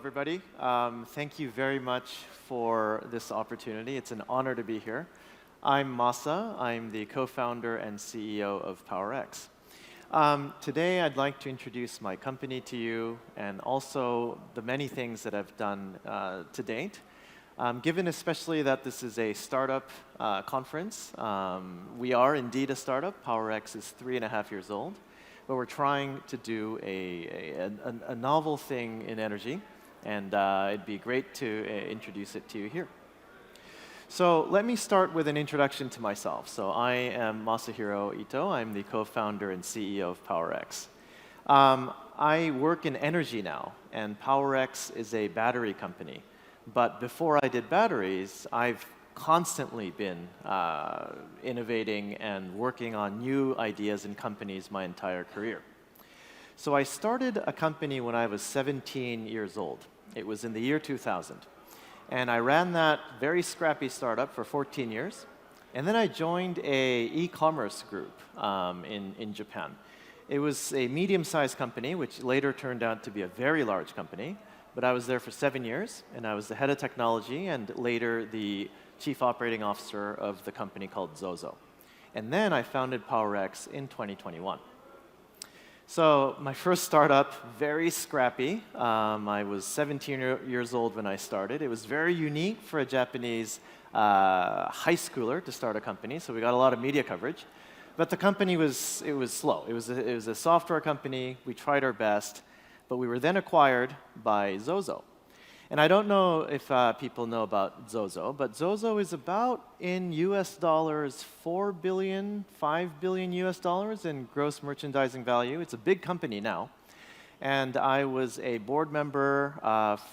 everybody. Thank you very much for this opportunity. It's an honor to be here. I'm Masa. I'm the co-founder and CEO of PowerX. Today, I'd like to introduce my company to you and also the many things that I've done to date. Given especially that this is a startup conference, we are indeed a startup. PowerX is 3.5 years old. But we're trying to do a novel thing in energy, and it'd be great to introduce it to you here. So let me start with an introduction to myself. So I am Masahiro Ito. I'm the co-founder and CEO of PowerX. I work in energy now, and PowerX is a battery company. But before I did batteries, I've constantly been innovating and working on new ideas in companies my entire career. So I started a company when I was 17 years old. It was in the year 2000. And I ran that very scrappy startup for 14 years. And then I joined a e-commerce group in Japan. It was a medium-sized company, which later turned out to be a very large company. But I was there for 7 years, and I was the head of technology and later the chief operating officer of the company called Zozo. And then I founded PowerX in 2021. So my first startup, very scrappy. I was 17 years old when I started. It was very unique for a Japanese high schooler to start a company, so we got a lot of media coverage. But the company was slow. It was a software company. We tried our best, but we were then acquired by Zozo. And I don't know if people know about Zozo, but Zozo is about, in US dollars, 4 billion, 5 billion US dollars in gross merchandising value. It's a big company now. And I was a board member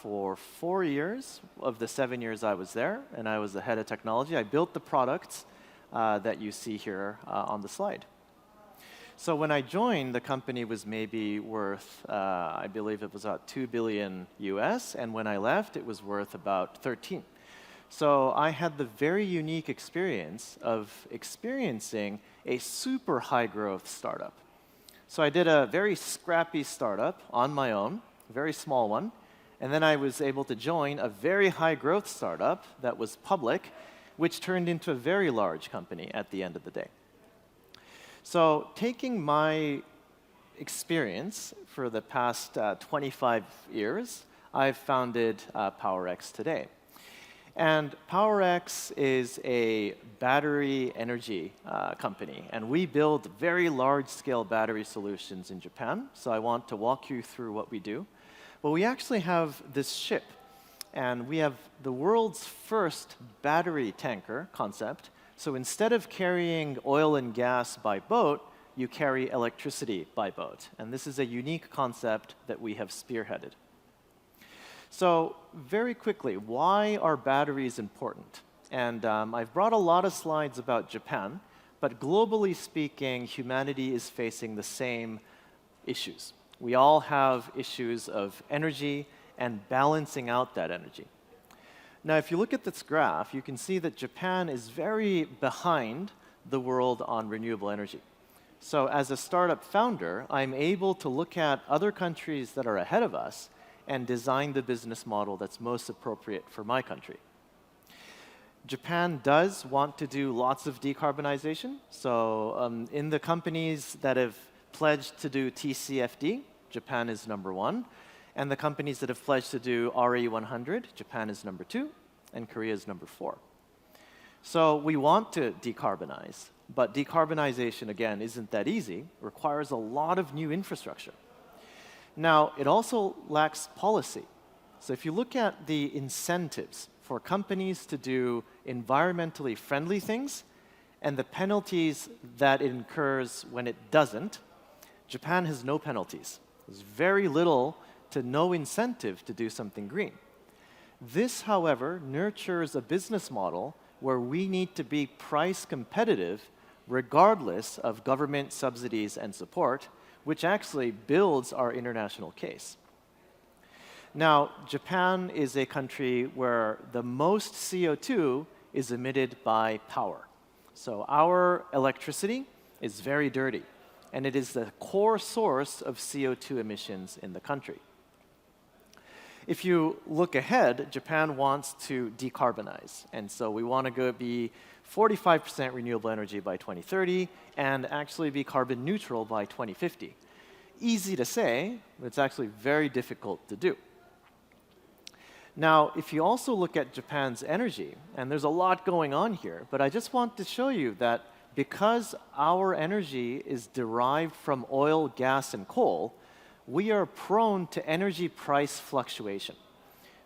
for 4 years of the 7 years I was there, and I was the head of technology. I built the products that you see here on the slide. So when I joined, the company was maybe worth, I believe it was about 2 billion US, and when I left, it was worth about 13. So I had the very unique experience of experiencing a super high growth startup. So I did a very scrappy startup on my own, a very small one, and then I was able to join a very high growth startup that was public, which turned into a very large company at the end of the day. So taking my experience for the past 25 years, I've founded PowerX today. And PowerX is a battery energy company, and we build very large-scale battery solutions in Japan. So I want to walk you through what we do. But we actually have this ship, and we have the world's first battery tanker concept. So instead of carrying oil and gas by boat, you carry electricity by boat. And this is a unique concept that we have spearheaded. So very quickly, why are batteries important? And I've brought a lot of slides about Japan, but globally speaking, humanity is facing the same issues. We all have issues of energy and balancing out that energy. Now, if you look at this graph, you can see that Japan is very behind the world on renewable energy. So as a startup founder, I'm able to look at other countries that are ahead of us and design the business model that's most appropriate for my country. Japan does want to do lots of decarbonization. So in the companies that have pledged to do TCFD, Japan is #1. And the companies that have pledged to do RE100, Japan is #2, and Korea is #4. So we want to decarbonize, but decarbonization, again, isn't that easy. It requires a lot of new infrastructure. Now, it also lacks policy. So if you look at the incentives for companies to do environmentally friendly things and the penalties that it incurs when it doesn't, Japan has no penalties. There's very little to no incentive to do something green. This, however, nurtures a business model where we need to be price competitive regardless of government subsidies and support, which actually builds our international case. Now, Japan is a country where the most CO2 is emitted by power. So our electricity is very dirty, and it is the core source of CO2 emissions in the country. if you look ahead, Japan wants to decarbonize. And so we want to go be 45% renewable energy by 2030 and actually be carbon neutral by 2050. Easy to say, but it's actually very difficult to do. Now, if you also look at Japan's energy, and there's a lot going on here, but I just want to show you that because our energy is derived from oil, gas, and coal, we are prone to energy price fluctuation.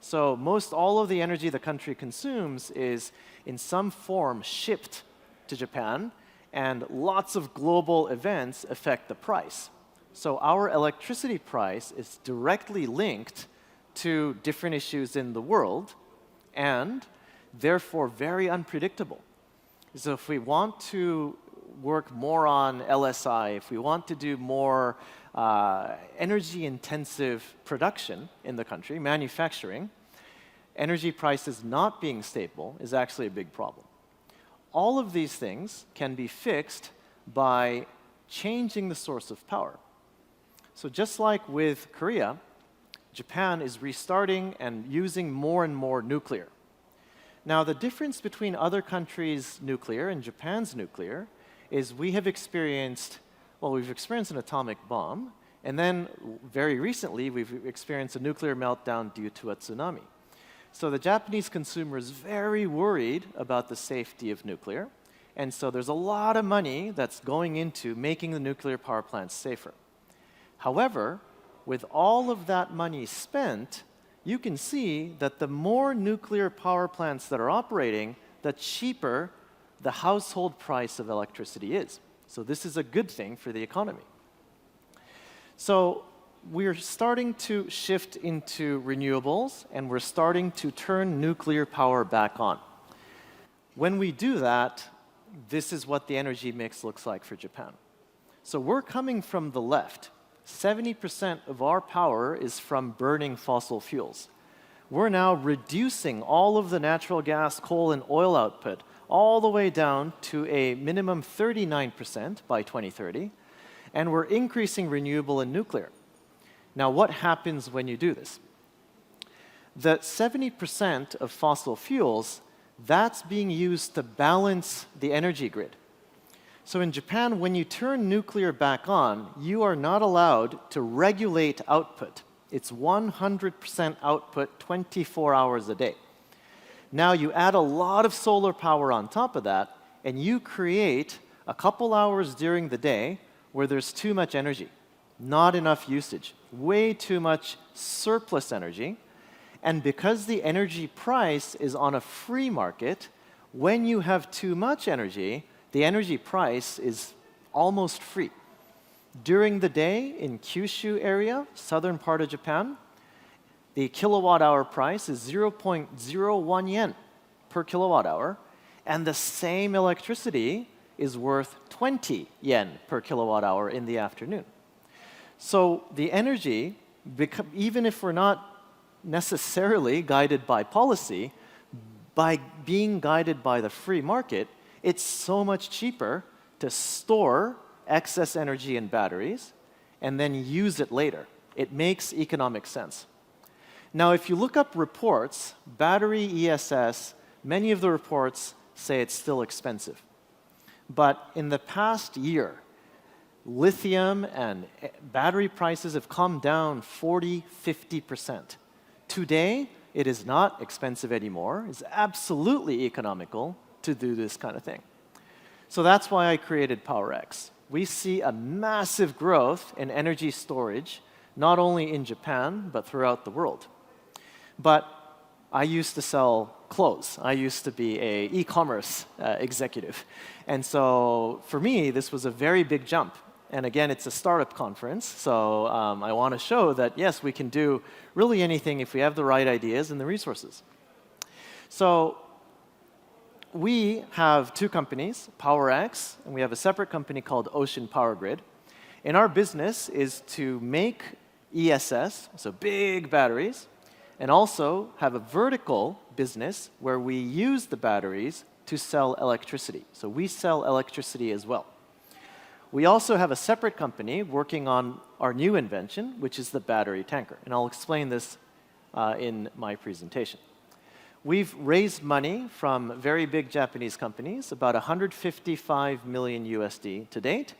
So most all of the energy the country consumes is in some form shipped to Japan, and lots of global events affect the price. So our electricity price is directly linked to different issues in the world, and therefore very unpredictable. So if we want to work more on LSI, if we want to do more energy-intensive production in the country, manufacturing, energy prices not being stable is actually a big problem. All of these things can be fixed by changing the source of power. So just like with Korea, Japan is restarting and using more and more nuclear. Now, the difference between other countries' nuclear and Japan's nuclear is we've experienced an atomic bomb, and then very recently we've experienced a nuclear meltdown due to a tsunami. So the Japanese consumer is very worried about the safety of nuclear, and so there's a lot of money that's going into making the nuclear power plants safer. However, with all of that money spent, you can see that the more nuclear power plants that are operating, the cheaper the household price of electricity is. So this is a good thing for the economy. So we're starting to shift into renewables, and we're starting to turn nuclear power back on. When we do that, this is what the energy mix looks like for Japan. So we're coming from the left. 70% of our power is from burning fossil fuels. We're now reducing all of the natural gas, coal, and oil output all the way down to a minimum 39% by 2030, and we're increasing renewable and nuclear. Now, what happens when you do this? The 70% of fossil fuels, that's being used to balance the energy grid. So in Japan, when you turn nuclear back on, you are not allowed to regulate output. It's 100% output 24 hours a day. Now you add a lot of solar power on top of that, and you create a couple hours during the day where there's too much energy, not enough usage, way too much surplus energy. And because the energy price is on a free market, when you have too much energy, the energy price is almost free. During the day in Kyushu area, southern part of Japan, the kilowatt hour price is 0.01 yen per kilowatt hour, and the same electricity is worth 20 yen per kilowatt hour in the afternoon. So the energy, even if we're not necessarily guided by policy, by being guided by the free market, it's so much cheaper to store excess energy in batteries and then use it later. It makes economic sense. Now, if you look up reports, battery ESS, many of the reports say it's still expensive. But in the past year, lithium and battery prices have come down 40–50%. Today, it is not expensive anymore. It's absolutely economical to do this kind of thing. So that's why I created PowerX. We see a massive growth in energy storage, not only in Japan, but throughout the world. But I used to sell clothes. I used to be an e-commerce executive. And so for me, this was a very big jump. And again, it's a startup conference, so I want to show that, yes, we can do really anything if we have the right ideas and the resources. So we have two companies, PowerX, and we have a separate company called Ocean Power Grid. And our business is to make ESS, so big batteries, and also have a vertical business where we use the batteries to sell electricity. So we sell electricity as well. We also have a separate company working on our new invention, which is the battery tanker. And I'll explain this in my presentation. We've raised money from very big Japanese companies, about 155 million USD to date.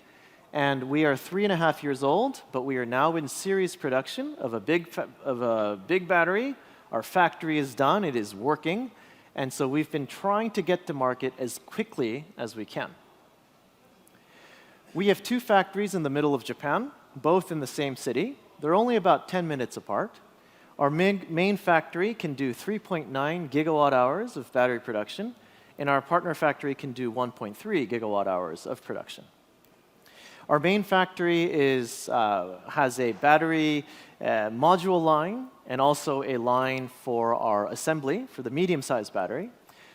And we are 3.5 years old, but we are now in series production of a big battery. Our factory is done, it is working. And so we've been trying to get to market as quickly as we can. We have 2 factories in the middle of Japan, both in the same city. They're only about 10 minutes apart. Our main factory can do 3.9 gigawatt hours of battery production, and our partner factory can do 1.3 gigawatt hours of production. Our main factory has a battery module line and also a line for our assembly for the medium-sized battery,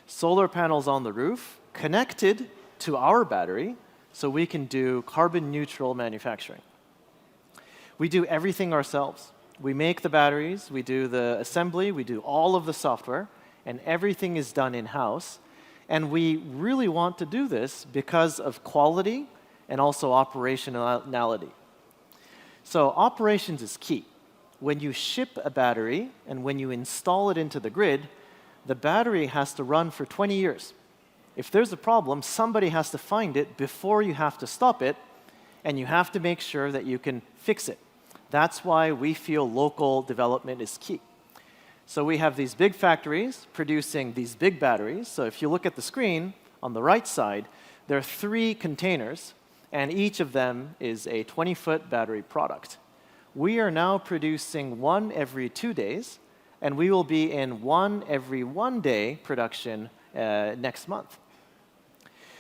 solar panels on the roof connected to our battery so we can do carbon-neutral manufacturing. We do everything ourselves. We make the batteries, we do the assembly, we do all of the software, and everything is done in-house. And we really want to do this because of quality and also operationality. So operations is key. When you ship a battery and when you install it into the grid, the battery has to run for 20 years. If there's a problem, somebody has to find it before you have to stop it, and you have to make sure that you can fix it. That's why we feel local development is key. So we have these big factories producing these big batteries. So if you look at the screen on the right side, there are 3 containers, and each of them is a 20-foot battery product. We are now producing 1 every 2 days, and we will be in 1 every 1 day production next month.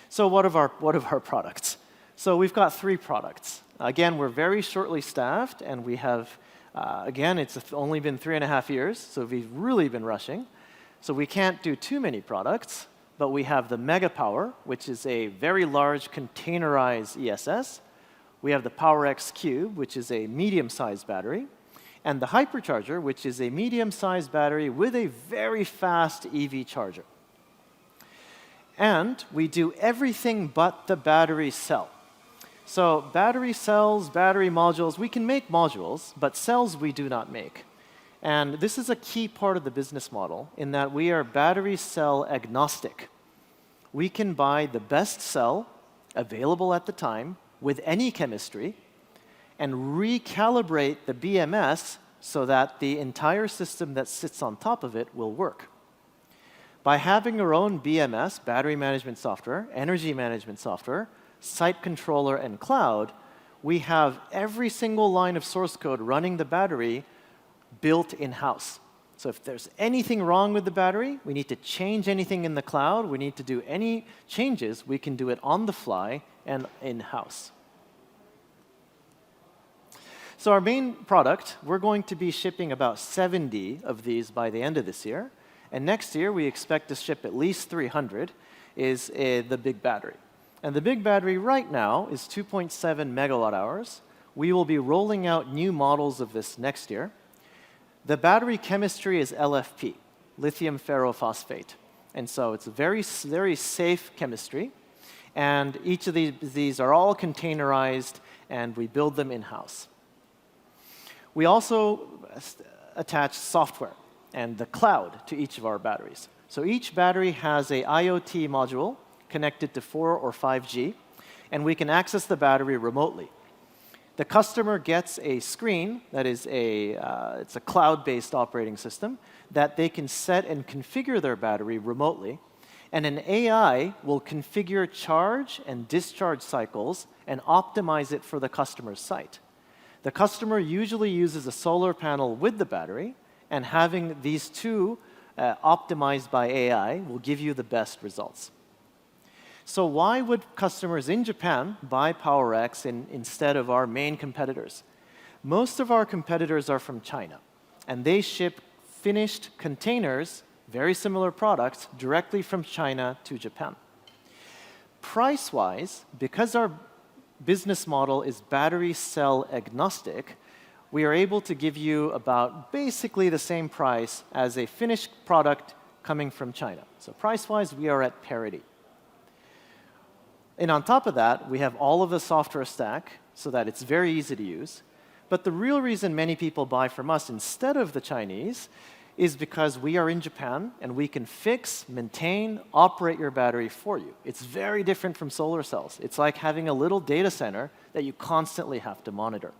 So what of our products? So we've got 3 products. Again, we're very shortly staffed, and we have, again, it's only been 3.5 years, so we've really been rushing. So we can't do too many products, but we have the Mega Power, which is a very large containerized ESS. We have the PowerX Cube, which is a medium-sized battery, and the Hypercharger, which is a medium-sized battery with a very fast EV charger. And we do everything but the battery cell. So battery cells, battery modules, we can make modules, but cells we do not make. And this is a key part of the business model in that we are battery cell agnostic. We can buy the best cell available at the time with any chemistry and recalibrate the BMS so that the entire system that sits on top of it will work. By having our own BMS, battery management software, energy management software, site controller, and cloud, we have every single line of source code running the battery built in-house. So if there's anything wrong with the battery, we need to change anything in the cloud, we need to do any changes, we can do it on the fly and in-house. So our main product, we're going to be shipping about 70 of these by the end of this year. And next year, we expect to ship at least 300, is the big battery. And the big battery right now is 2.7 megawatt hours. We will be rolling out new models of this next year. The battery chemistry is LFP, lithium ferrophosphate. And so it's a very, very safe chemistry. And each of these are all containerized, and we build them in-house. We also attach software and the cloud to each of our batteries. So each battery has an IoT module connected to 4 or 5G, and we can access the battery remotely. The customer gets a screen that is it's a cloud-based operating system that they can set and configure their battery remotely, and an AI will configure charge and discharge cycles and optimize it for the customer's site. The customer usually uses a solar panel with the battery, and having these two optimized by AI will give you the best results. So why would customers in Japan buy PowerX instead of our main competitors? Most of our competitors are from China, and they ship finished containers, very similar products, directly from China to Japan. Price-wise, because our business model is battery cell agnostic, we are able to give you about basically the same price as a finished product coming from China. So price-wise, we are at parity. And on top of that, we have all of the software stack so that it's very easy to use. But the real reason many people buy from us instead of the Chinese is because we are in Japan and we can fix, maintain, operate your battery for you. It's very different from solar cells. It's like having a little data center that you constantly have to monitor.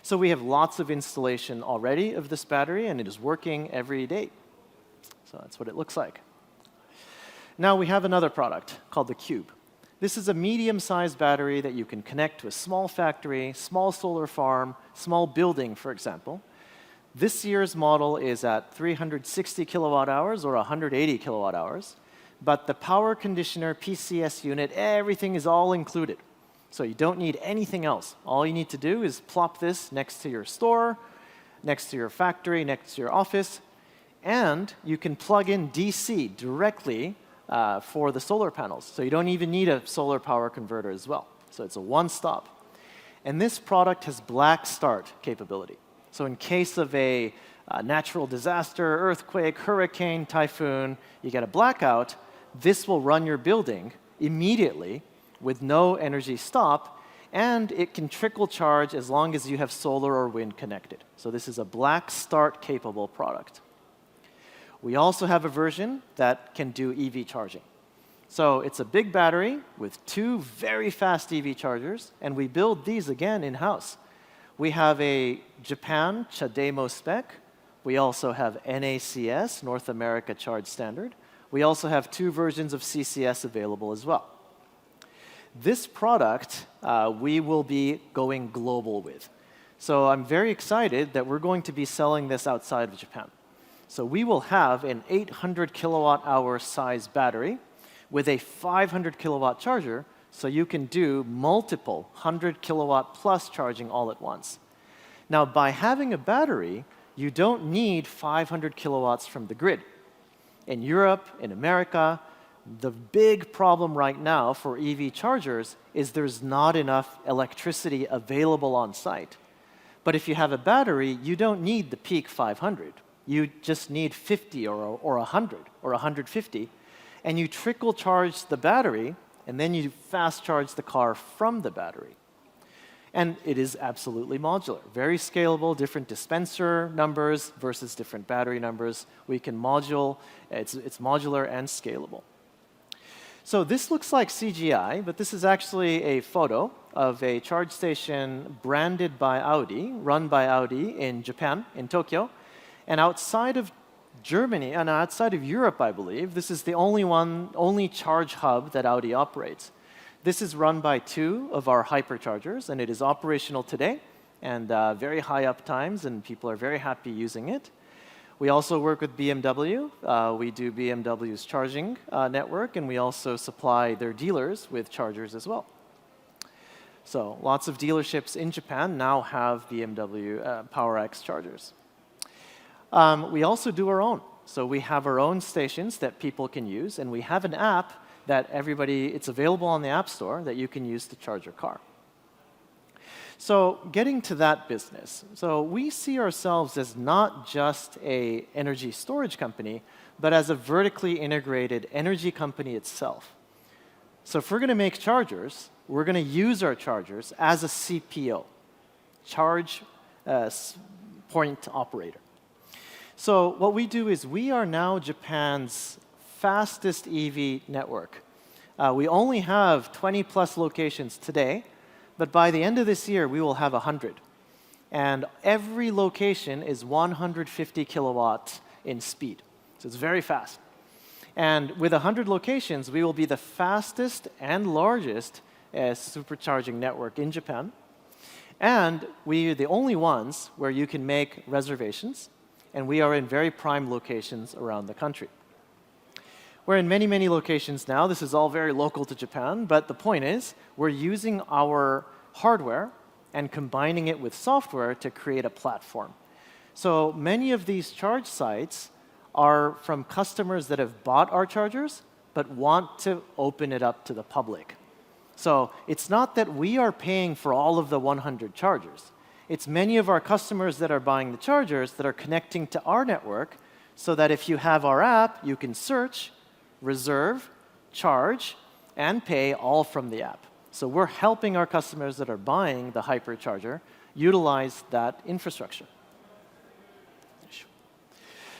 So we have lots of installation already of this battery, and it is working every day. So that's what it looks like. Now we have another product called the Cube. This is a medium-sized battery that you can connect to a small factory, small solar farm, small building, for example. This year's model is at 360 kilowatt hours or 180 kilowatt hours, but the power conditioner, PCS unit, everything is all included. So you don't need anything else. All you need to do is plop this next to your store, next to your factory, next to your office, and you can plug in DC directly for the solar panels. So you don't even need a solar power converter as well. So it's a one-stop. And this product has black start capability. So in case of a natural disaster, earthquake, hurricane, typhoon, you get a blackout, this will run your building immediately with no energy stop, and it can trickle charge as long as you have solar or wind connected. So this is a black start capable product. We also have a version that can do EV charging. So it's a big battery with 2 very fast EV chargers, and we build these again in-house. We have a Japan CHAdeMO spec. We also have NACS, North America Charge Standard. We also have 2 versions of CCS available as well. This product we will be going global with. So I'm very excited that we're going to be selling this outside of Japan. So we will have an 800 kilowatt hour size battery with a 500 kilowatt charger, so you can do multiple 100 kilowatt plus charging all at once. Now, by having a battery, you don't need 500 kilowatts from the grid. In Europe, in America, the big problem right now for EV chargers is there's not enough electricity available on site. But if you have a battery, you don't need the peak 500. You just need 50 or 100 or 150, and you trickle charge the battery, and then you fast charge the car from the battery. And it is absolutely modular, very scalable, different dispenser numbers versus different battery numbers. We can module, it's modular and scalable. So this looks like CGI, but this is actually a photo of a charge station branded by Audi, run by Audi in Japan, in Tokyo. And outside of Germany, and outside of Europe, I believe, this is the only charge hub that Audi operates. This is run by 2 of our hyperchargers, and it is operational today, and very high up times, and people are very happy using it. We also work with BMW. We do BMW's charging network, and we also supply their dealers with chargers as well. So lots of dealerships in Japan now have BMW PowerX chargers. We also do our own. So we have our own stations that people can use, and we have an app that it's available on the App Store that you can use to charge your car. So getting to that business. So we see ourselves as not just an energy storage company, but as a vertically integrated energy company itself. So if we're going to make chargers, we're going to use our chargers as a CPO, charge point operator. So what we do is we are now Japan's fastest EV network. We only have 20 plus locations today, but by the end of this year, we will have 100. And every location is 150 kilowatts in speed. So it's very fast. And with 100 locations, we will be the fastest and largest supercharging network in Japan. And we are the only ones where you can make reservations, and we are in very prime locations around the country. We're in many, many locations now. This is all very local to Japan, but the point is we're using our hardware and combining it with software to create a platform. So many of these charge sites are from customers that have bought our chargers but want to open it up to the public. So it's not that we are paying for all of the 100 chargers. It's many of our customers that are buying the chargers that are connecting to our network so that if you have our app, you can search, reserve, charge, and pay all from the app. So we're helping our customers that are buying the hypercharger utilize that infrastructure.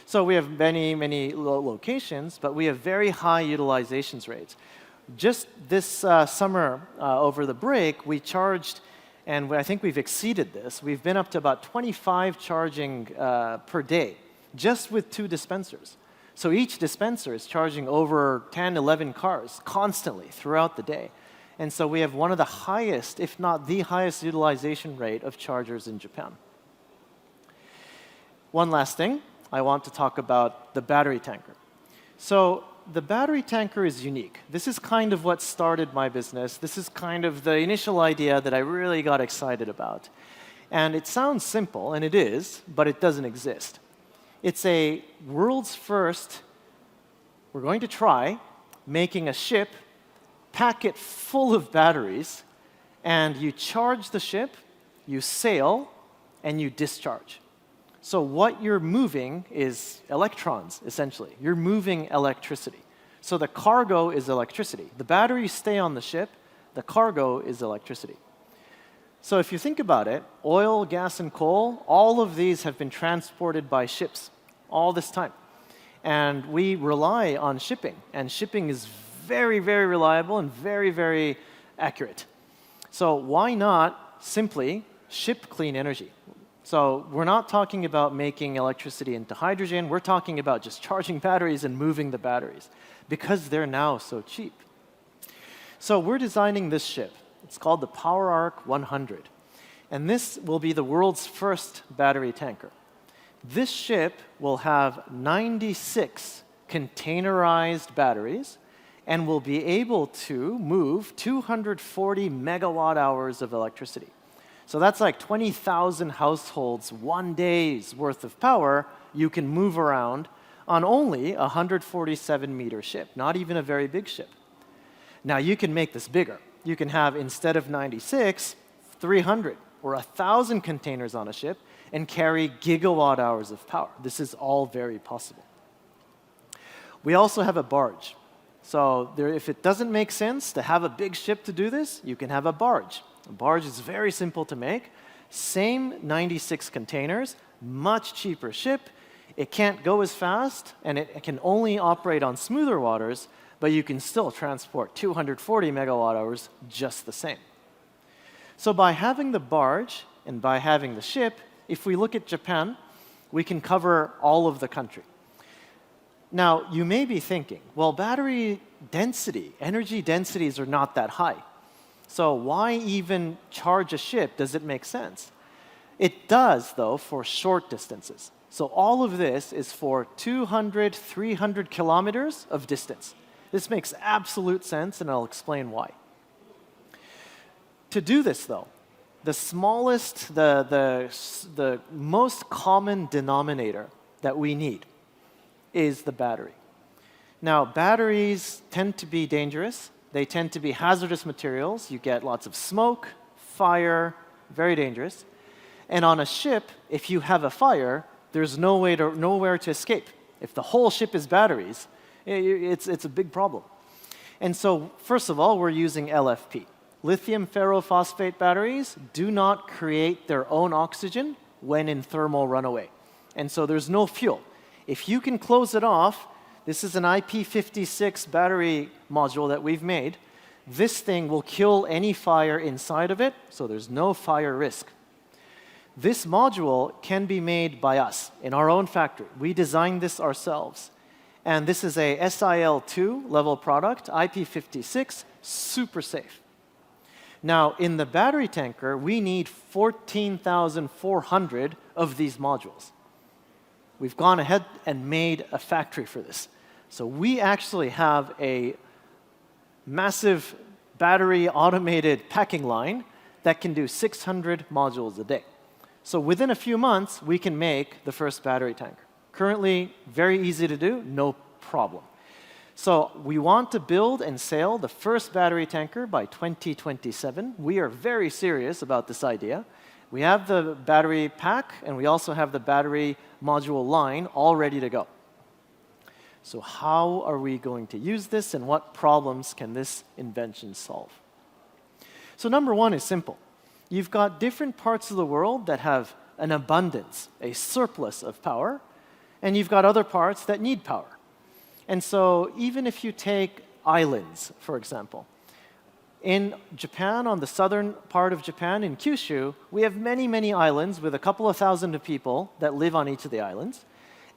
So we have many, many locations, but we have very high utilizations rates. Just this summer, over the break, we charged, and I think we've exceeded this. We've been up to about 25 charging per day, just with 2 dispensers. So each dispenser is charging over 10, 11 cars constantly throughout the day. And so we have one of the highest, if not the highest, utilization rate of chargers in Japan. One last thing, I want to talk about the battery tanker. So the battery tanker is unique. This is kind of what started my business. This is kind of the initial idea that I really got excited about. And it sounds simple, and it is, but it doesn't exist. It's a world's first, we're going to try, making a ship, pack it full of batteries, and you charge the ship, you sail, and you discharge. So what you're moving is electrons, essentially. You're moving electricity. So the cargo is electricity. The batteries stay on the ship. The cargo is electricity. So if you think about it, oil, gas, and coal, all of these have been transported by ships all this time. And we rely on shipping. And shipping is very, very reliable and very, very accurate. So why not simply ship clean energy? So we're not talking about making electricity into hydrogen. We're talking about just charging batteries and moving the batteries because they're now so cheap. So we're designing this ship. It's called the PowerArc 100. And this will be the world's first battery tanker. This ship will have 96 containerized batteries and will be able to move 240 megawatt hours of electricity. So that's like 20,000 households, 1 day's worth of power you can move around on only a 147-meter ship, not even a very big ship. Now you can make this bigger. You can have, instead of 96, 300 or 1,000 containers on a ship and carry gigawatt hours of power. This is all very possible. We also have a barge. So if it doesn't make sense to have a big ship to do this, you can have a barge. A barge is very simple to make. Same 96 containers, much cheaper ship. It can't go as fast, and it can only operate on smoother waters, but you can still transport 240 megawatt hours just the same. So by having the barge and by having the ship, if we look at Japan, we can cover all of the country. Now, you may be thinking, well, battery density, energy densities are not that high. So why even charge a ship? Does it make sense? It does, though, for short distances. So all of this is for 200, 300 kilometers of distance. This makes absolute sense, and I'll explain why. To do this, though, the smallest, the most common denominator that we need is the battery. Now, batteries tend to be dangerous. They tend to be hazardous materials. You get lots of smoke, fire, very dangerous. And on a ship, if you have a fire, there's nowhere to escape. If the whole ship is batteries, it's a big problem. And so, first of all, we're using LFP. Lithium ferrophosphate batteries do not create their own oxygen when in thermal runaway. And so there's no fuel. If you can close it off, this is an IP56 battery module that we've made. This thing will kill any fire inside of it, so there's no fire risk. This module can be made by us in our own factory. We designed this ourselves. And this is a SIL2 level product, IP56, super safe. Now, in the battery tanker, we need 14,400 of these modules. We've gone ahead and made a factory for this. So we actually have a massive battery automated packing line that can do 600 modules a day. So within a few months, we can make the first battery tanker. Currently, very easy to do, no problem. So we want to build and sail the first battery tanker by 2027. We are very serious about this idea. We have the battery pack, and we also have the battery module line all ready to go. So how are we going to use this, and what problems can this invention solve? So number one is simple. you've got different parts of the world that have an abundance, a surplus of power, and you've got other parts that need power. And so even if you take islands, for example, in Japan, on the southern part of Japan, in Kyushu, we have many, many islands with a couple of thousand people that live on each of the islands.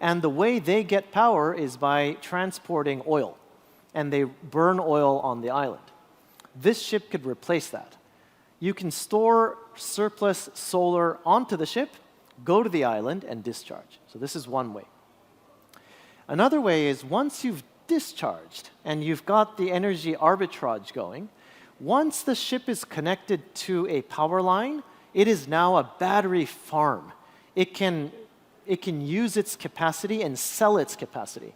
And the way they get power is by transporting oil. And they burn oil on the island. This ship could replace that. You can store surplus solar onto the ship, go to the island, and discharge. So this is one way. Another way is once you've discharged and you've got the energy arbitrage going, once the ship is connected to a power line, it is now a battery farm. It can use its capacity and sell its capacity.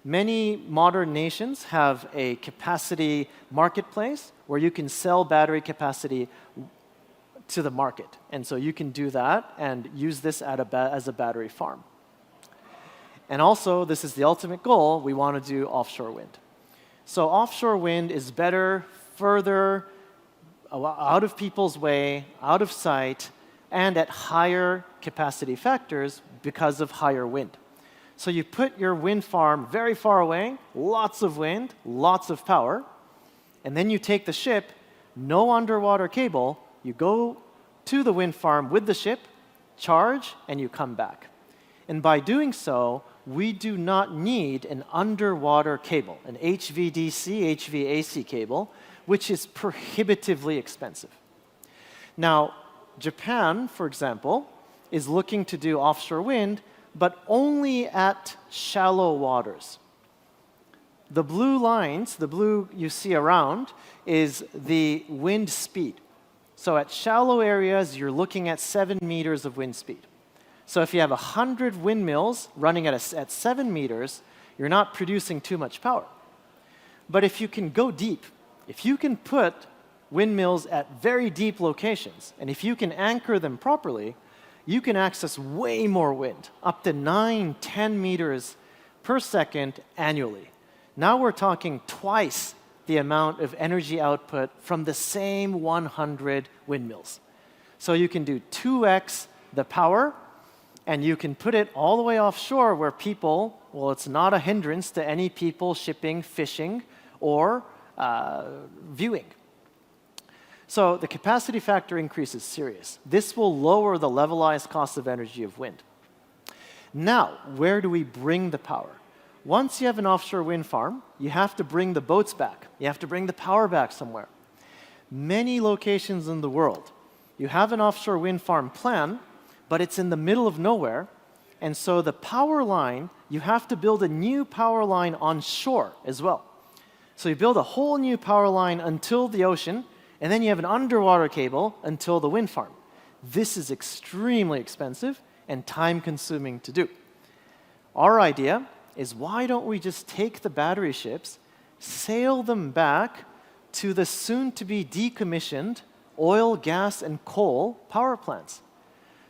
Many modern nations have a capacity marketplace where you can sell battery capacity to the market. And so you can do that and use this as a battery farm. And also, this is the ultimate goal, we want to do offshore wind. So offshore wind is better, further, out of people's way, out of sight, and at higher capacity factors because of higher wind. So you put your wind farm very far away, lots of wind, lots of power, and then you take the ship, no underwater cable, you go to the wind farm with the ship, charge, and you come back. And by doing so, we do not need an underwater cable, an HVDC, HVAC cable, which is prohibitively expensive. Now, Japan, for example, is looking to do offshore wind, but only at shallow waters. The blue lines, the blue you see around, is the wind speed. So at shallow areas, you're looking at 7 meters of wind speed. So if you have 100 windmills running at 7 meters, you're not producing too much power. But if you can go deep, if you can put windmills at very deep locations, and if you can anchor them properly, you can access way more wind, up to 9, 10 meters per second annually. Now we're talking twice the amount of energy output from the same 100 windmills. So you can do 2x the power, and you can put it all the way offshore where people, well, it's not a hindrance to any people shipping, fishing, or viewing. So the capacity factor increase is serious. This will lower the levelized cost of energy of wind. Now, where do we bring the power? Once you have an offshore wind farm, you have to bring the boats back. You have to bring the power back somewhere. Many locations in the world, you have an offshore wind farm plan, but it's in the middle of nowhere, and so the power line, you have to build a new power line on shore as well. So you build a whole new power line until the ocean, and then you have an underwater cable until the wind farm. This is extremely expensive and time-consuming to do. Our idea is why don't we just take the battery ships, sail them back to the soon-to-be decommissioned oil, gas, and coal power plants.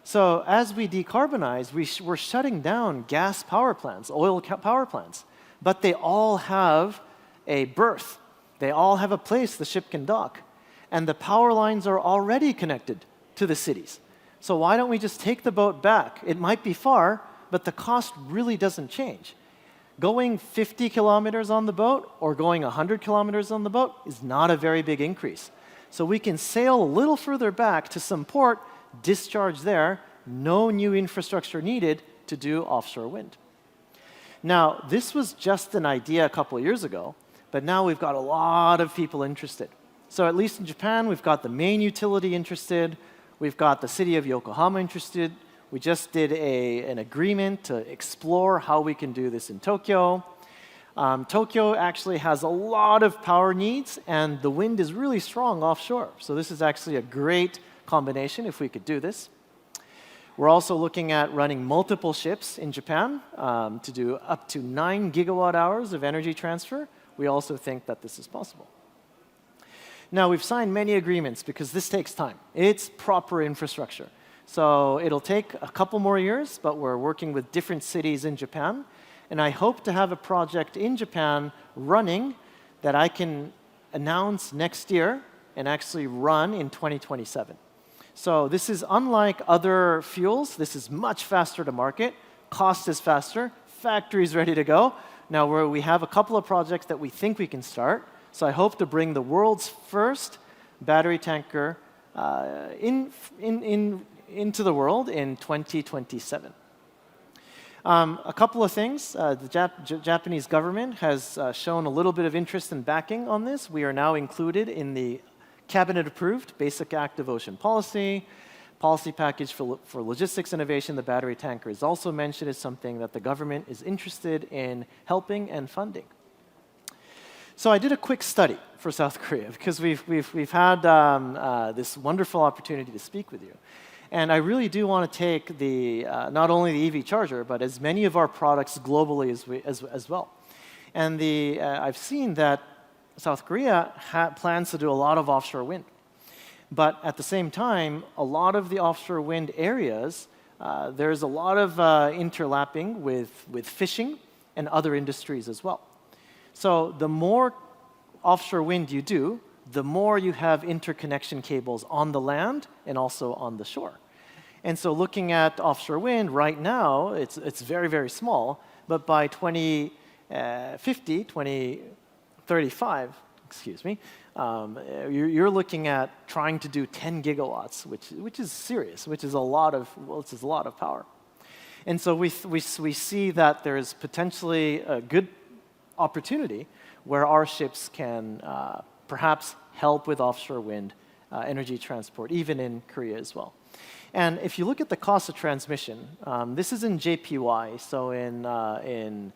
So as we decarbonize, we're shutting down gas power plants, oil power plants, but they all have a berth. They all have a place the ship can dock. And the power lines are already connected to the cities. So why don't we just take the boat back? It might be far, but the cost really doesn't change. Going 50 kilometers on the boat or going 100 kilometers on the boat is not a very big increase. So we can sail a little further back to some port, discharge there, no new infrastructure needed to do offshore wind. Now, this was just an idea a couple of years ago, but now we've got a lot of people interested. So at least in Japan, we've got the main utility interested, we've got the city of Yokohama interested, we just did an agreement to explore how we can do this in Tokyo. Tokyo actually has a lot of power needs, and the wind is really strong offshore. So this is actually a great combination if we could do this. We're also looking at running multiple ships in Japan to do up to 9 gigawatt hours of energy transfer. We also think that this is possible. Now, we've signed many agreements because this takes time. It's proper infrastructure. So it'll take a couple more years, but we're working with different cities in Japan. And I hope to have a project in Japan running that I can announce next year and actually run in 2027. So this is unlike other fuels. This is much faster to market. Cost is faster. Factory's ready to go. Now we have a couple of projects that we think we can start. So I hope to bring the world's first battery tanker into the world in 2027. A couple of things. The Japanese government has shown a little bit of interest in backing on this. We are now included in the cabinet-approved Basic Active Ocean Policy package for logistics innovation. The battery tanker is also mentioned as something that the government is interested in helping and funding. So I did a quick study for South Korea because we've had this wonderful opportunity to speak with you. And I really do want to take the not only the EV charger, but as many of our products globally as well. And I've seen that South Korea plans to do a lot of offshore wind. But at the same time, a lot of the offshore wind areas, there's a lot of interlapping with fishing and other industries as well. So the more offshore wind you do, the more you have interconnection cables on the land and also on the shore. And so looking at offshore wind right now, it's very, very small, but by 2050, 2035, excuse me, you're looking at trying to do 10 gigawatts, which is serious, which is a lot of power. And so we see that there is potentially a good opportunity where our ships can perhaps help with offshore wind energy transport, even in Korea as well. And if you look at the cost of transmission, this is in JPY. So in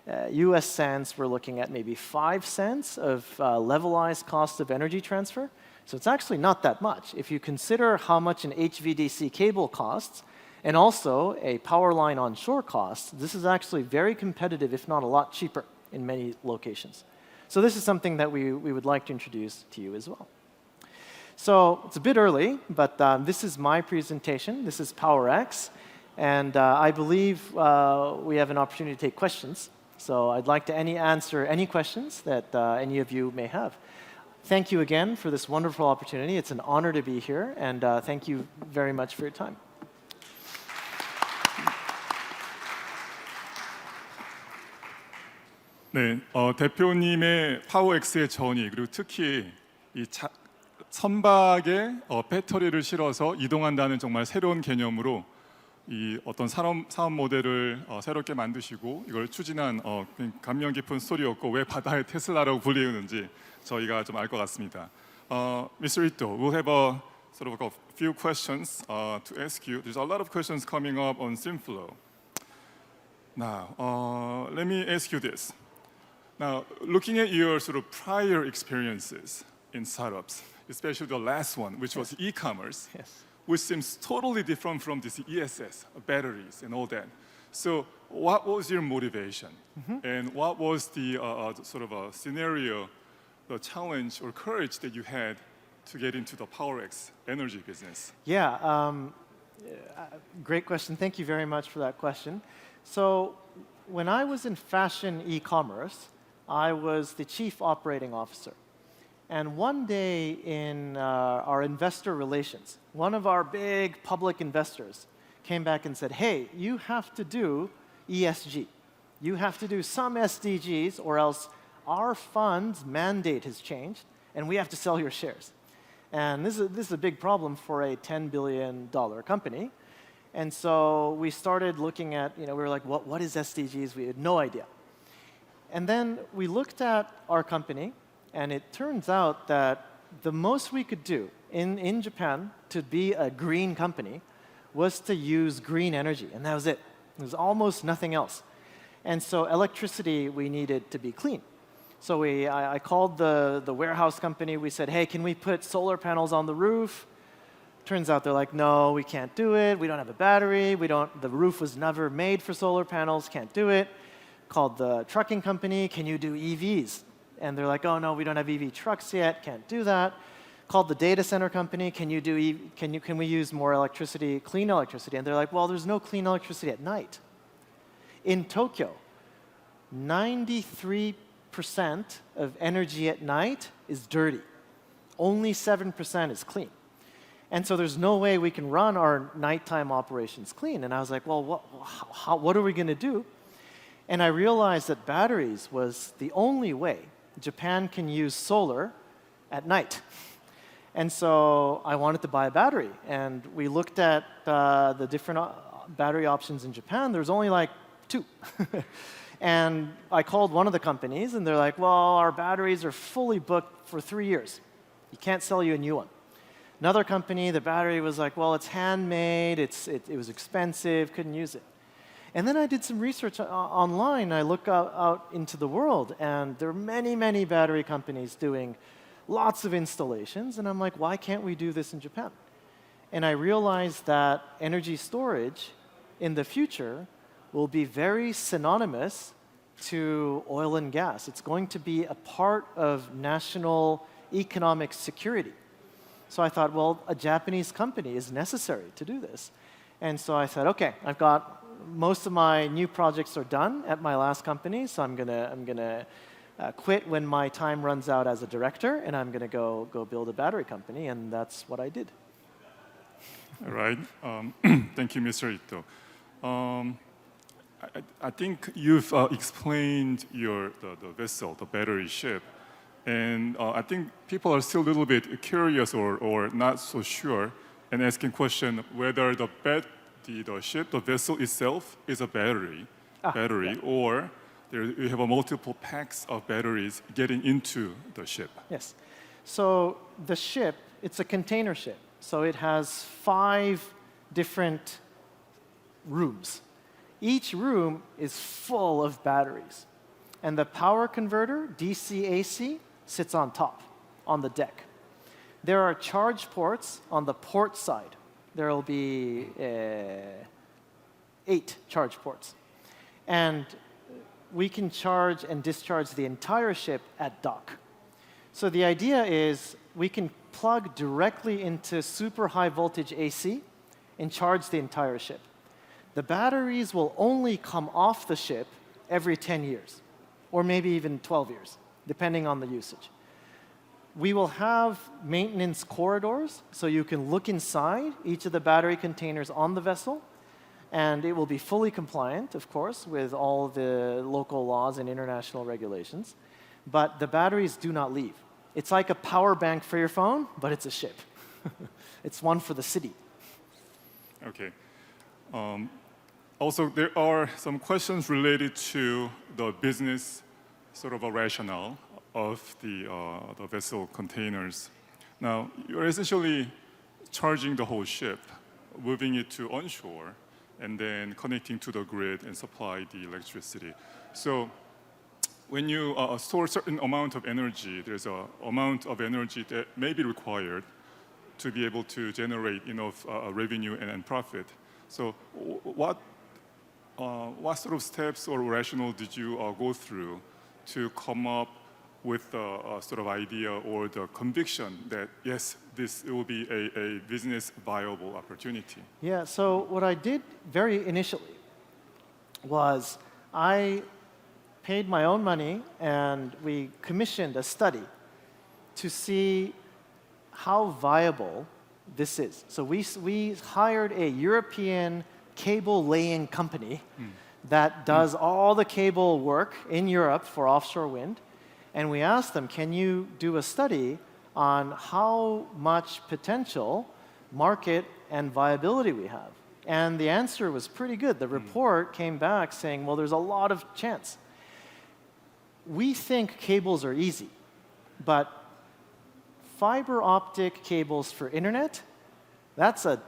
US cents, we're looking at maybe 5 cents of levelized cost of energy transfer. So it's actually not that much. If you consider how much an HVDC cable costs, and also a power line on shore costs, this is actually very competitive, if not a lot cheaper in many locations. So this is something that we would like to introduce to you as well. So it's a bit early, but this is my presentation. This is PowerX, and I believe we have an opportunity to take questions. So I'd like to answer any questions that any of you may have. Thank you again for this wonderful opportunity. It's an honor to be here, and thank you very much for your time. 네, 대표님의 파워엑스의 전이 그리고 특히 이 선박에 배터리를 실어서 이동한다는 정말 새로운 개념으로 이 어떤 사업 모델을 새롭게 만드시고 이걸 추진한 감명 깊은 스토리였고 왜 바다의 테슬라라고 불리우는지 저희가 좀 알 것 같습니다. Mr. Ito, we'll have a sort of a few questions to ask you. There's a lot of questions coming up on SimFlow. Now, let me ask you this. Now, looking at your sort of prior experiences in startups, especially the last one, which was e-commerce, which seems totally different from this ESS, batteries, and all that. So, what was your motivation, and what was the sort of a scenario, the challenge or courage that you had to get into the PowerX energy business? Yeah, great question. Thank you very much for that question. So, when I was in fashion e-commerce, I was the chief operating officer. And one day in our investor relations, one of our big public investors came back and said, hey, you have to do ESG. You have to do some SDGs or else our fund's mandate has changed and we have to sell your shares. And this is a big problem for a $10 billion company. And so we started looking at, we were like, what is SDGs? We had no idea. And then we looked at our company, and it turns out that the most we could do in Japan to be a green company was to use green energy, and that was it. There was almost nothing else. And so electricity, we needed to be clean. So I called the warehouse company. We said, hey, can we put solar panels on the roof? Turns out they're like, no, we can't do it. We don't have a battery. The roof was never made for solar panels. Can't do it. Called the trucking company. Can you do EVs? And they're like, oh no, we don't have EV trucks yet. Can't do that. Called the data center company. Can we use more electricity, clean electricity? And they're like, well, there's no clean electricity at night. In Tokyo, 93% of energy at night is dirty. Only 7% is clean. And so there's no way we can run our nighttime operations clean. And I was like, well, what are we going to do? And I realized that batteries was the only way Japan can use solar at night. And so I wanted to buy a battery. And we looked at the different battery options in Japan. There's only like 2. And I called one of the companies, and they're like, well, our batteries are fully booked for 3 years. You can't sell you a new one. Another company, the battery was like, well, it's handmade, it was expensive, couldn't use it. And then I did some research online. I looked out into the world, and there are many, many battery companies doing lots of installations. And I'm like, why can't we do this in Japan? And I realized that energy storage in the future will be very synonymous to oil and gas. It's going to be a part of national economic security. So I thought, well, a Japanese company is necessary to do this. And so I said, okay, I've got most of my new projects are done at my last company, so I'm gonna quit when my time runs out as a director, and I'm gonna go build a battery company, and that's what I did. All right. Thank you, Mr. Ito. I think you've explained the vessel, the battery ship, and I think people are still a little bit curious or not so sure and asking question whether the ship, the vessel itself is a battery, yeah. Or you have a multiple packs of batteries getting into the ship. Yes. So the ship, it's a container ship. So it has 5 different rooms. Each room is full of batteries. And the power converter, DC-AC, sits on top, on the deck. There are charge ports on the port side. There will be 8 charge ports. And we can charge and discharge the entire ship at dock. So the idea is we can plug directly into super high voltage AC and charge the entire ship. The batteries will only come off the ship every 10 years, or maybe even 12 years, depending on the usage. We will have maintenance corridors, so you can look inside each of the battery containers on the vessel, and it will be fully compliant, of course, with all the local laws and international regulations. But the batteries do not leave. It's like a power bank for your phone, but it's a ship. It's one for the city. Okay. Also, there are some questions related to the business sort of a rationale of the vessel containers. Now, you're essentially charging the whole ship, moving it to onshore, and then connecting to the grid and supply the electricity. So when you store a certain amount of energy, there's an amount of energy that may be required to be able to generate enough revenue and profit. So what sort of steps or rationale did you go through to come up with the sort of idea or the conviction that, yes, this will be a business viable opportunity? Yeah, so what I did very initially was I paid my own money and we commissioned a study to see how viable this is. So we hired a European cable laying company that does all the cable work in Europe for offshore wind. And we asked them, can you do a study on how much potential, market, and viability we have? And the answer was pretty good. The report came back saying, well, there's a lot of chance. We think cables are easy, but fiber optic cables for internet, that's a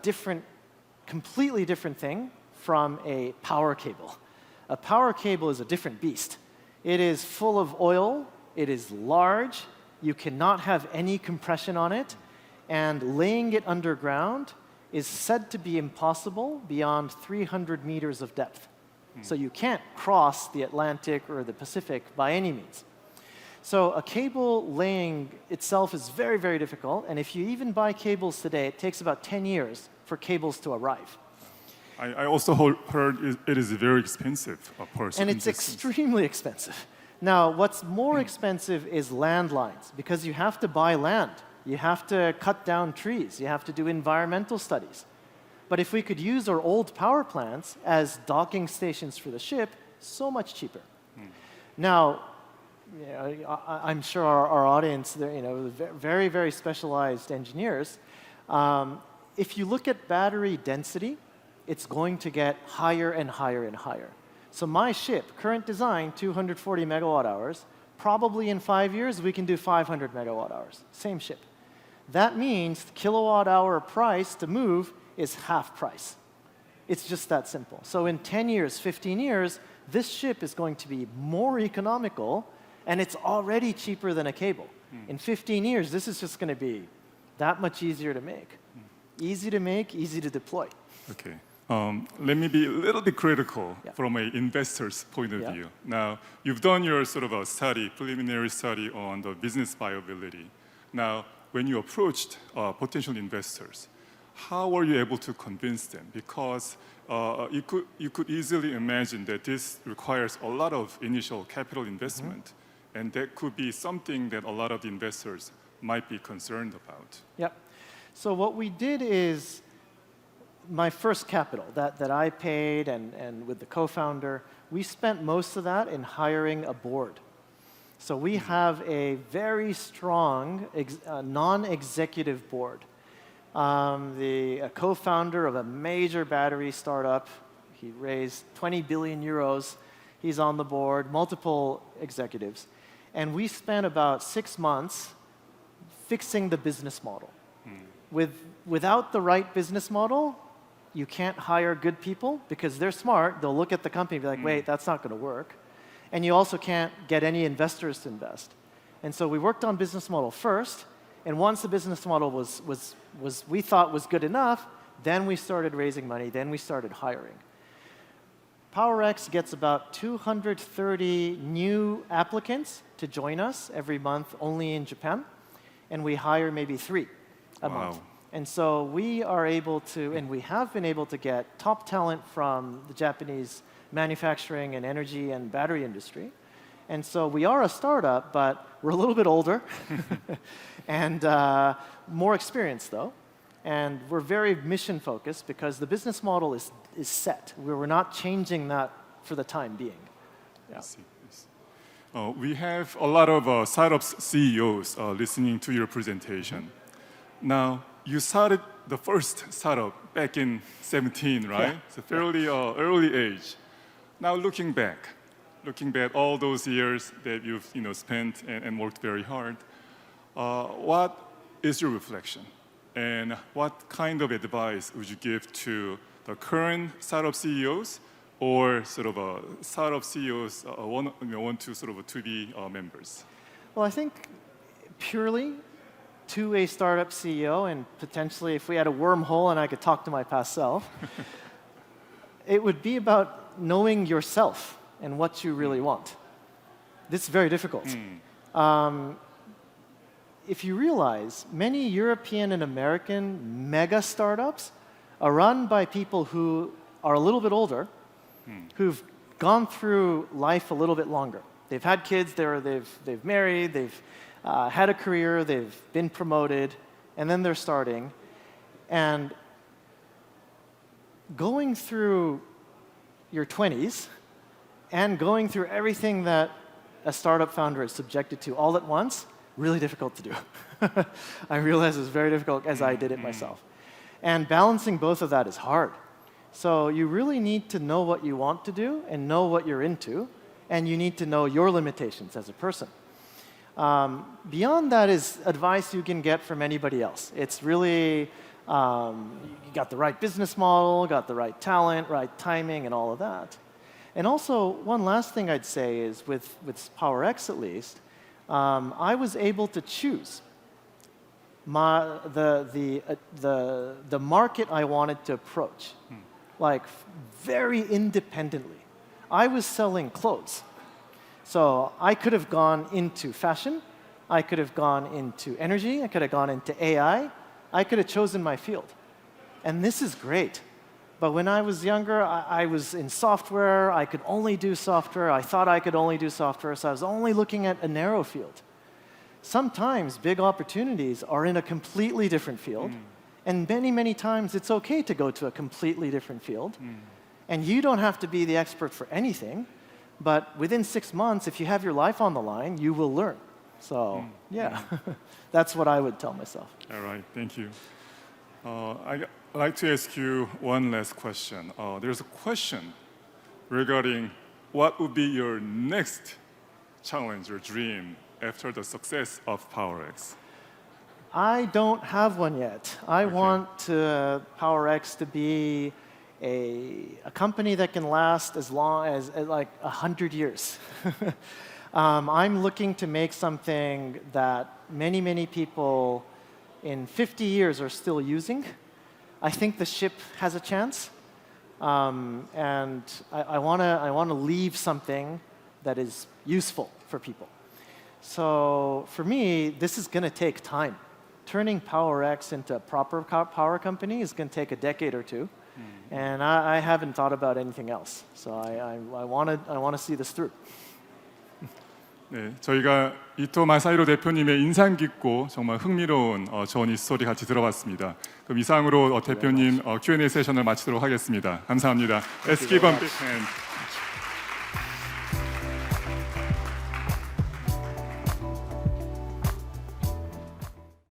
completely different thing from a power cable. A power cable is a different beast. It is full of oil. It is large, you cannot have any compression on it, and laying it underground is said to be impossible beyond 300 meters of depth. So you can't cross the Atlantic or the Pacific by any means. So a cable laying itself is very, very difficult, and if you even buy cables today, it takes about 10 years for cables to arrive. I also heard it is very expensive, of course. And it's extremely expensive. Now, what's more expensive is landlines, because you have to buy land. You have to cut down trees. You have to do environmental studies. But if we could use our old power plants as docking stations for the ship, so much cheaper. Now, I'm sure our audience, they're, very, very specialized engineers. If you look at battery density, it's going to get higher and higher and higher. So my ship, current design, 240 megawatt hours. Probably in 5 years, we can do 500 megawatt hours. Same ship. That means the kilowatt hour price to move is half price. It's just that simple. So in 10 years, 15 years, this ship is going to be more economical, and it's already cheaper than a cable. In 15 years, this is just going to be that much easier to make. Easy to make, easy to deploy. Okay. Let me be a little bit critical Yeah. from an investor's point of Yeah. view. Now, you've done your sort of a study, preliminary study on the business viability. Now, when you approached potential investors, how were you able to convince them? Because you could easily imagine that this requires a lot of initial capital investment, and that could be something that a lot of the investors might be concerned about. Yep. So what we did is my first capital that I paid and with the co-founder, we spent most of that in hiring a board. So we have a very strong non-executive board. The co-founder of a major battery startup, he raised 20 billion euros. He's on the board, multiple executives. And we spent about 6 months fixing the business model. Without the right business model, you can't hire good people because they're smart. They'll look at the company and be like, wait, that's not going to work. And you also can't get any investors to invest. And so we worked on business model first. And once the business model we thought was good enough, then we started raising money. Then we started hiring. PowerX gets about 230 new applicants to join us every month only in Japan. And we hire maybe 3 a month. And so we are able to, and we have been able to get top talent from the Japanese manufacturing and energy and battery industry. And so we are a startup, but we're a little bit older and more experienced, though. And we're very mission focused because the business model is set. We're not changing that for the time being. Yeah. I see. We have a lot of startups CEOs listening to your presentation. Now, you started the first startup back in 17, right? Yeah. It's a fairly early age. Now, looking back all those years that you've spent and worked very hard, what is your reflection? And what kind of advice would you give to the current startup CEOs or sort of startup CEOs want to sort of to be members? Well, I think purely to a startup CEO, and potentially if we had a wormhole and I could talk to my past self, it would be about knowing yourself and what you really want. This is very difficult. If you realize, many European and American mega startups are run by people who are a little bit older, who've gone through life a little bit longer. They've had kids, they've married, they've had a career, they've been promoted, and then they're starting. And going through your 20s and going through everything that a startup founder is subjected to all at once, really difficult to do. I realize it's very difficult as I did it myself. And balancing both of that is hard. So you really need to know what you want to do and know what you're into, and you need to know your limitations as a person. Beyond that is advice you can get from anybody else. It's really, you got the right business model, got the right talent, right timing, and all of that. And also, one last thing I'd say is with PowerX at least, I was able to choose the market I wanted to approach, like very independently. I was selling clothes. So I could have gone into fashion, I could have gone into energy, I could have gone into AI, I could have chosen my field. And this is great. But when I was younger, I was in software, I could only do software, I thought I could only do software, so I was only looking at a narrow field. sometimes big opportunities are in a completely different field, and many times it's okay to go to a completely different field, and you don't have to be the expert for anything, but within 6 months, if you have your life on the line, you will learn. So, yeah, that's what I would tell myself. All right, thank you. I'd like to ask you one last question. There's a question regarding what would be your next challenge or dream after the success of PowerX? I don't have one yet. I want PowerX to be a company that can last as long as like 100 years. I'm looking to make something that many people in 50 years are still using. I think the ship has a chance, and I want to leave something that is useful for people. So for me, this is going to take time. Turning PowerX into a proper power company is going to take a decade or two, and I haven't thought about anything else. So I want to see this through. 네, 저희가 이토 마사히로 대표님의 인상 깊고 정말 흥미로운 저니 스토리 같이 들어봤습니다. 그럼 이상으로 대표님 Q&A 세션을 마치도록 하겠습니다. 감사합니다. Let's give a big hand.